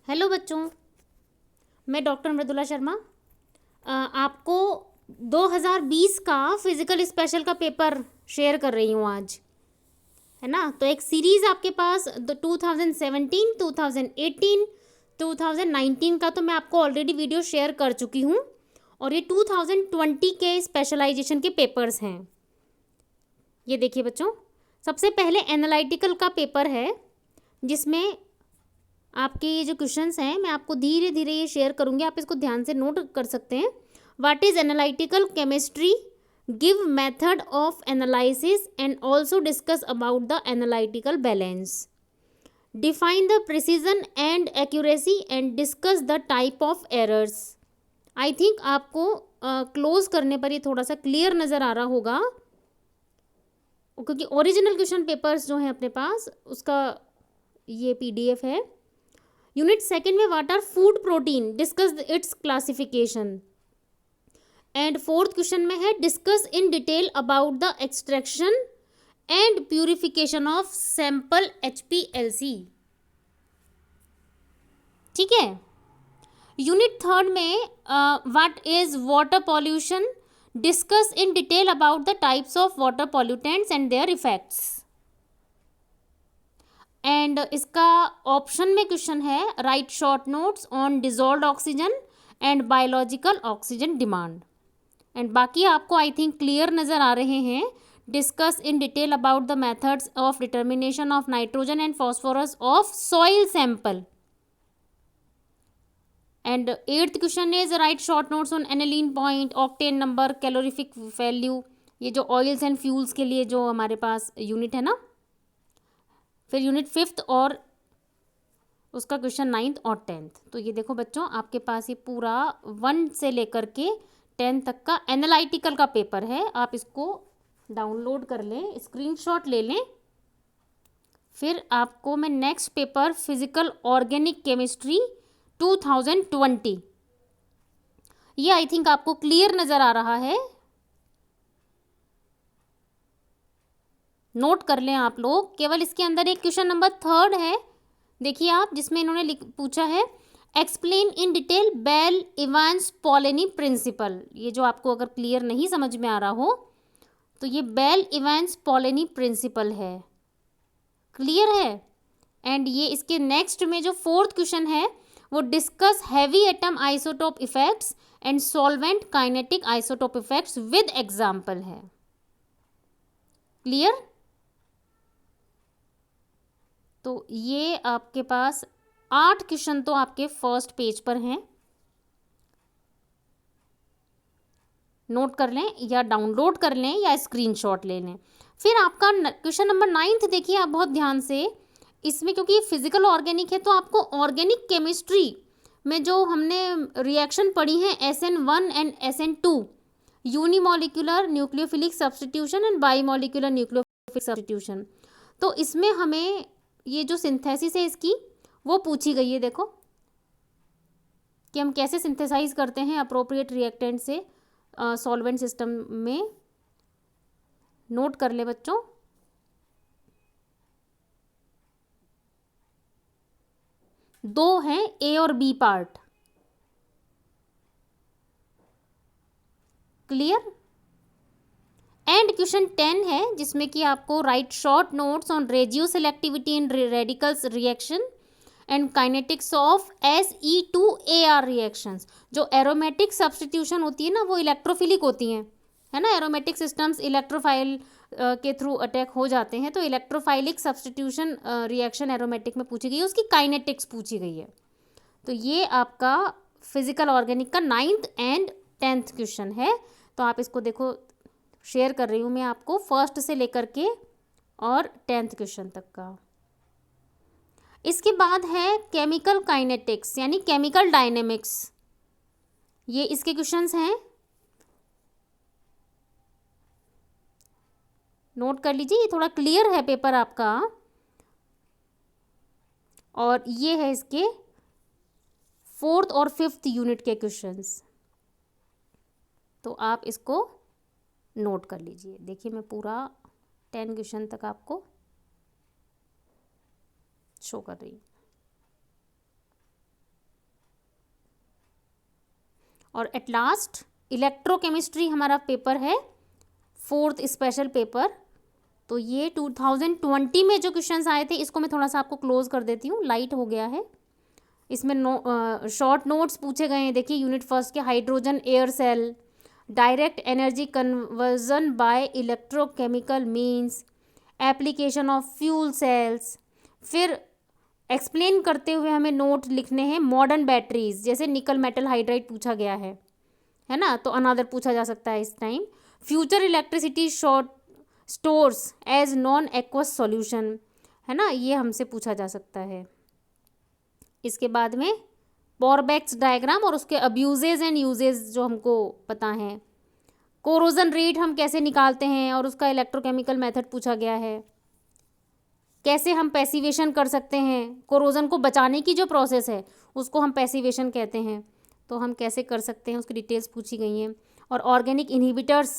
Hello बच्चों, मैं doctor Mridula Sharma आपको 2020 का फिजिकल स्पेशल का पेपर शेयर कर रही हूँ आज, है ना। तो एक सीरीज़ आपके पास 2017, 2018, 2019 का तो मैं आपको ऑलरेडी वीडियो शेयर कर चुकी हूँ, और ये 2020 के स्पेशलाइजेशन के पेपर्स हैं। ये देखिए बच्चों, सबसे पहले एनालिटिकल का पेपर है, जिसमें आपके ये जो क्वेश्चंस हैं मैं आपको धीरे धीरे ये शेयर करूँगी, आप इसको ध्यान से नोट कर सकते हैं। What is analytical chemistry, give method of analysis and also discuss about the analytical balance, define the precision and accuracy and discuss the type of errors. I think आपको क्लोज करने पर ये थोड़ा सा क्लियर नज़र आ रहा होगा, क्योंकि ओरिजिनल क्वेश्चन पेपर्स जो हैं अपने पास उसका ये PDF है। यूनिट सेकंड में what are food protein, discuss its classification. And fourth question में है discuss in detail about the extraction and purification of sample HPLC। ठीक है। यूनिट थर्ड में what is water pollution, discuss in detail about the types of water pollutants and their effects. And इसका option में question है write short notes on dissolved oxygen and biological oxygen demand. And बाकी आपको आई think clear नज़र आ रहे हैं। Discuss in detail about the methods of determination of nitrogen and phosphorus of soil sample. And eighth question is write short notes on aniline point, octane number, calorific value, ये जो oils and fuels के लिए जो हमारे पास unit है ना। फिर unit fifth और उसका क्वेश्चन 9th और 10th। तो ये देखो बच्चों, आपके पास ये पूरा 1 से लेकर के 10 तक का एनालिटिकल का पेपर है। आप इसको डाउनलोड कर लें, स्क्रीनशॉट ले लें। फिर आपको मैं next paper physical organic chemistry 2020, ये आई थिंक आपको क्लियर नज़र आ रहा है, नोट कर लें आप लोग। केवल इसके अंदर एक क्वेश्चन नंबर 3 है, देखिए आप, जिसमें इन्होंने पूछा है explain in detail Bell Evans Polanyi principle. ये जो आपको अगर क्लियर नहीं समझ में आ रहा हो तो ये बेल इवांस पॉलिनी प्रिंसिपल है, क्लियर है। एंड ये इसके नेक्स्ट में जो 4th क्वेश्चन है वो discuss heavy atom isotope effects and solvent kinetic isotope effects with example है, क्लियर। तो ये आपके पास 8 क्वेश्चन तो आपके फर्स्ट पेज पर हैं, नोट कर लें या डाउनलोड कर लें या स्क्रीनशॉट ले लें। फिर आपका क्वेश्चन नंबर 9th देखिए आप बहुत ध्यान से, इसमें क्योंकि ये फिजिकल ऑर्गेनिक है तो आपको ऑर्गेनिक केमिस्ट्री में जो हमने रिएक्शन पढ़ी हैं SN1 and SN2, unimolecular nucleophilic substitution and bimolecular nucleophilic substitution, तो इसमें हमें ये जो सिंथेसिस है इसकी वो पूछी गई है। देखो कि हम कैसे सिंथेसाइज करते हैं अप्रोप्रिएट रिएक्टेंट से सॉल्वेंट सिस्टम में, नोट कर ले बच्चों। दो हैं A और B part, clear. And question 10 है जिसमें कि आपको right short notes on radio selectivity in radicals reaction and kinetics of SE2AR reactions. जो एरोमेटिक सब्सटीट्यूशन होती है ना वो इलेक्ट्रोफिलिक होती हैं, है ना। एरोमेटिक सिस्टम्स इलेक्ट्रोफाइल के थ्रू अटैक हो जाते हैं, तो इलेक्ट्रोफाइलिक सब्सटीट्यूशन रिएक्शन एरोमेटिक में पूछी गई है, उसकी काइनेटिक्स पूछी गई है। तो ये आपका फिजिकल ऑर्गेनिक का 9th एंड 10th क्वेश्चन है। तो आप इसको देखो, शेयर कर रही हूँ मैं आपको फर्स्ट से लेकर के और 10th क्वेश्चन तक का। इसके बाद है केमिकल काइनेटिक्स यानी केमिकल डायनेमिक्स, ये इसके क्वेश्चंस हैं, नोट कर लीजिए। ये थोड़ा क्लियर है पेपर आपका, और ये है इसके 4th और 5th यूनिट के क्वेश्चंस, तो आप इसको नोट कर लीजिए। देखिए मैं पूरा 10 क्वेश्चन तक आपको शो कर रही हूँ। और एट लास्ट इलेक्ट्रोकेमिस्ट्री हमारा पेपर है, 4th स्पेशल पेपर। तो ये 2020 में जो क्वेश्चंस आए थे इसको मैं थोड़ा सा आपको क्लोज कर देती हूँ, लाइट हो गया है। इसमें शॉर्ट नोट्स पूछे गए हैं। देखिए यूनिट फर्स्ट के hydrogen air cell, direct energy conversion by electrochemical means, application of fuel cells. फिर एक्सप्लेन करते हुए हमें नोट लिखने हैं मॉडर्न बैटरीज, जैसे निकल मेटल हाइड्राइड पूछा गया है ना, तो अनदर पूछा जा सकता है इस time. Future electricity short stores as non aqueous solution, है ना, ये हमसे पूछा जा सकता है। इसके बाद में बोरबैक्स डायग्राम और उसके अब्यूजेज एंड यूजेज जो हमको पता है। कोरोजन रेट हम कैसे निकालते हैं और उसका इलेक्ट्रोकेमिकल मेथड पूछा गया है। कैसे हम पैसिवेशन कर सकते हैं, कोरोजन को बचाने की जो प्रोसेस है उसको हम पैसिवेशन कहते हैं, तो हम कैसे कर सकते हैं उसकी डिटेल्स पूछी गई हैं। और ऑर्गेनिक इनहिबिटर्स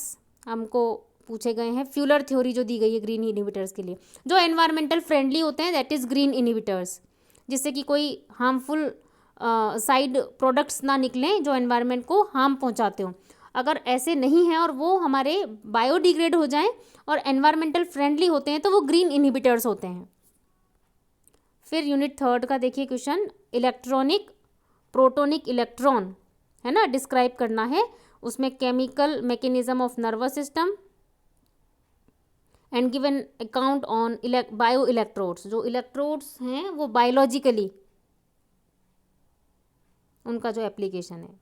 हमको पूछे गए हैं। फ्यूलर थ्योरी जो दी गई है ग्रीन इनहिबिटर्स के लिए, जो एनवायरमेंटल फ्रेंडली होते हैं, दैट इज़ ग्रीन इनहिबिटर्स, जिससे कि कोई हार्मफुल साइड प्रोडक्ट्स ना निकलें जो एनवायरनमेंट को हार्म पहुंचाते हो। अगर ऐसे नहीं हैं और वो हमारे बायोडिग्रेड हो जाएं और एनवायरमेंटल फ्रेंडली होते हैं तो वो ग्रीन इनहिबिटर्स होते हैं। फिर यूनिट थर्ड का देखिए क्वेश्चन, इलेक्ट्रॉनिक प्रोटोनिक इलेक्ट्रॉन, है ना, डिस्क्राइब करना है। उसमें chemical mechanism of nervous system and given account on bio electrodes. जो इलेक्ट्रोड्स हैं वो बायोलॉजिकली उनका जो एप्लीकेशन है।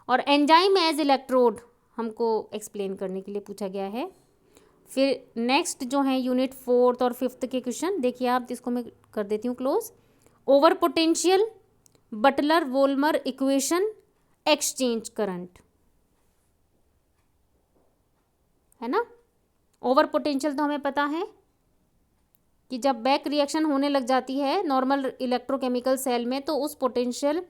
और एंजाइम एज इलेक्ट्रोड हमको एक्सप्लेन करने के लिए पूछा गया है। फिर नेक्स्ट जो है यूनिट 4th और 5th के क्वेश्चन, देखिए आप, इसको मैं कर देती हूँ close. Over potential, Butler Volmer equation, exchange current, है ना। ओवर पोटेंशियल तो हमें पता है कि जब बैक रिएक्शन होने लग जाती है नॉर्मल इलेक्ट्रोकेमिकल सेल में, तो उस पोटेंशियल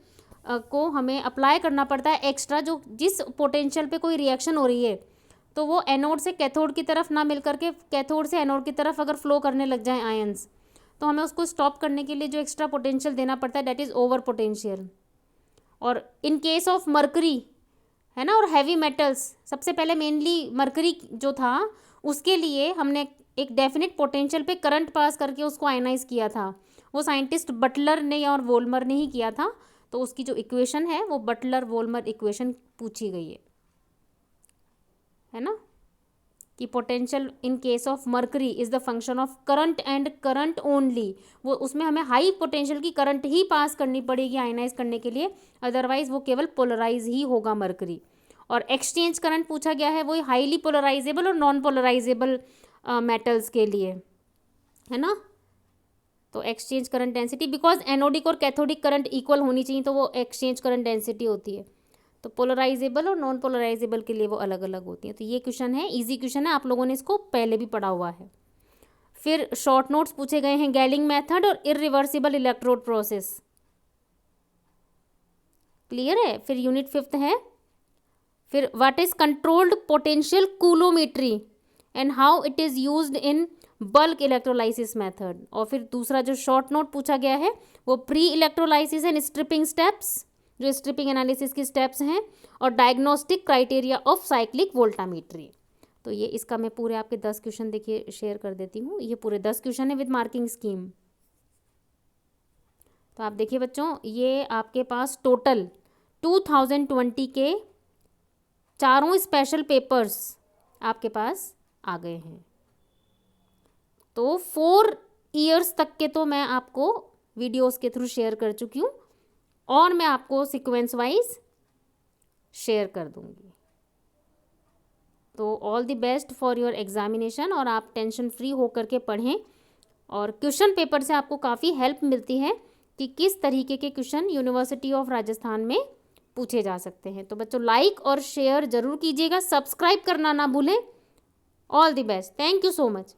को हमें अप्लाई करना पड़ता है एक्स्ट्रा। जो जिस पोटेंशियल पे कोई रिएक्शन हो रही है तो वो एनोड से कैथोड की तरफ ना मिल करके कैथोड से एनोड की तरफ अगर फ्लो करने लग जाए आयंस, तो हमें उसको स्टॉप करने के लिए जो एक्स्ट्रा पोटेंशियल देना पड़ता है, दैट इज़ ओवर पोटेंशियल। और इन केस ऑफ मर्करी, है ना, और हैवी मेटल्स, सबसे पहले मेनली मर्करी जो था उसके लिए हमने एक डेफिनेट पोटेंशियल पे करंट पास करके उसको आयनाइज किया था। वो साइंटिस्ट बटलर ने और वोल्मर ने ही किया था। तो उसकी जो इक्वेशन है वो बटलर वोल्मर इक्वेशन पूछी गई है ना, कि potential in case of mercury is the function of current and current only. वो उसमें हमें हाई पोटेंशियल की करंट ही पास करनी पड़ेगी आयनाइज करने के लिए, अदरवाइज वो केवल पोलराइज ही होगा मर्करी। और एक्सचेंज करंट पूछा गया है, वो हाईली पोलराइजेबल और नॉन पोलराइजेबल मेटल्स के लिए, है ना। तो exchange current density, because anodic और कैथोडिक करंट इक्वल होनी चाहिए, तो वो एक्सचेंज करंट डेंसिटी होती है। तो पोलराइजेबल और नॉन पोलराइजेबल के लिए वो अलग अलग होती है। तो ये क्वेश्चन है, इजी क्वेश्चन है, आप लोगों ने इसको पहले भी पढ़ा हुआ है। फिर शॉर्ट नोट्स पूछे गए हैं, गैलिंग मेथड और इरिवर्सिबल इलेक्ट्रोड प्रोसेस, क्लियर है। फिर यूनिट 5th है, फिर what is controlled potential coulometry and how it is used in bulk electrolysis method. और फिर दूसरा जो शॉर्ट नोट पूछा गया है वो pre electrolysis and stripping steps, जो स्ट्रिपिंग एनालिसिस की स्टेप्स हैं, और diagnostic criteria of cyclic voltammetry. तो ये इसका मैं पूरे आपके 10 क्वेश्चन देखिए शेयर कर देती हूँ। ये पूरे 10 क्वेश्चन है विद मार्किंग स्कीम। तो आप देखिए बच्चों, ये आपके पास टोटल 2020 के चारों स्पेशल पेपर्स आपके पास आ गए हैं। तो 4 ईयर्स तक के तो मैं आपको वीडियोस के थ्रू शेयर कर चुकी हूँ, और मैं आपको सीक्वेंस वाइज शेयर कर दूँगी। तो all the best for your examination, और आप टेंशन फ्री होकर के पढ़ें। और क्वेश्चन पेपर से आपको काफ़ी हेल्प मिलती है कि किस तरीके के क्वेश्चन यूनिवर्सिटी ऑफ राजस्थान में पूछे जा सकते हैं। तो बच्चों लाइक और शेयर ज़रूर कीजिएगा, सब्सक्राइब करना ना भूलें। All the best, thank you so much.